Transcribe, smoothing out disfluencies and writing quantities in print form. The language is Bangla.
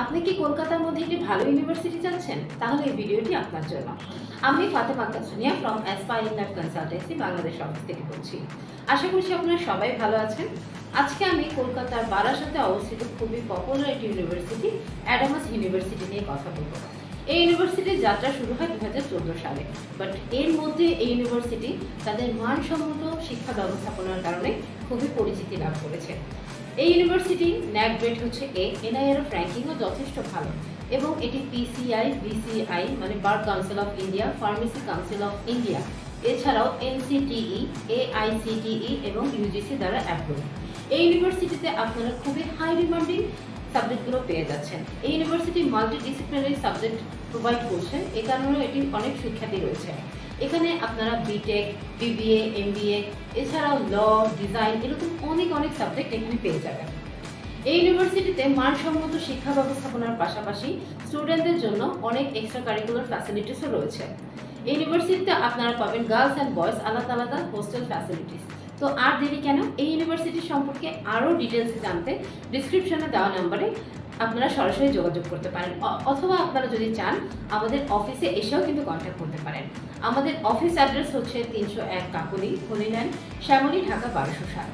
আপনি কি কলকাতার মধ্যে একটি ভালো ইউনিভার্সিটি চাচ্ছেন? তাহলে এই ভিডিওটি আপনার জন্য। আমি Fatema Akter Sonia from aspiring life consultancy Bangladesh office থেকে বলছি। আশা করছি আপনারা সবাই ভালো আছেন। আজকে আমি কলকাতার বারাসাতে অবস্থিত খুবই পপুলার একটি ইউনিভার্সিটি অ্যাডামাস ইউনিভার্সিটি নিয়ে কথা বলবো। এই ইউনিভার্সিটির যাত্রা শুরু হয় 2014 সালে, বাট এর মধ্যে এই ইউনিভার্সিটি তাদের মানসম্মত শিক্ষা ব্যবস্থাপনার কারণে খুবই পরিচিতি লাভ করেছে। এই ইউনিভার্সিটি ন্যাক গ্রেড হচ্ছে এ, এনআইআরএফ র্যাঙ্কিংও যথেষ্ট ভালো এবং এটি পিসিআই, বিসিআই মানে bar council of India, pharmacy council of India এছাড়াও এনসিটিই, এআইসিটিই এবং ইউজিসি দ্বারা অ্যাপ্রুভ। এই ইউনিভার্সিটিতে আপনারা খুবই হাই ডিমান্ডিং সাবজেক্টগুলো পেয়ে যাচ্ছেন। এই ইউনিভার্সিটি মাল্টিডিসিপ্লিনারি সাবজেক্ট প্রোভাইড করছে, এ কারণেও এটির অনেক সুখ্যাতি রয়েছে। এখানে আপনারা বিটেক, বিবিএ, এমবিএ এছাড়াও ল, ডিজাইন এরকম অনেক সাবজেক্ট এখানে পেয়ে যাবেন। এই ইউনিভার্সিটিতে মানসম্মত শিক্ষা ব্যবস্থাপনার পাশাপাশি স্টুডেন্টদের জন্য অনেক এক্সট্রা কারিকুলার ফ্যাসিলিটিসও রয়েছে। এই ইউনিভার্সিটিতে আপনারা পাবেন গার্লস অ্যান্ড বয়েজ আলাদা আলাদা হোস্টেল ফ্যাসিলিটিস। তো আর দেরি কেন, এই ইউনিভার্সিটি সম্পর্কে আরও ডিটেলস জানতে ডিসক্রিপশনে দেওয়া নাম্বারে আপনারা সরাসরি যোগাযোগ করতে পারেন, অথবা আপনারা যদি চান আমাদের অফিসে এসেও কিন্তু কন্ট্যাক্ট করতে পারেন। আমাদের অফিস অ্যাড্রেস হচ্ছে 301 কাকলি, হলিল্যান্ড, শ্যামলী, ঢাকা 1207।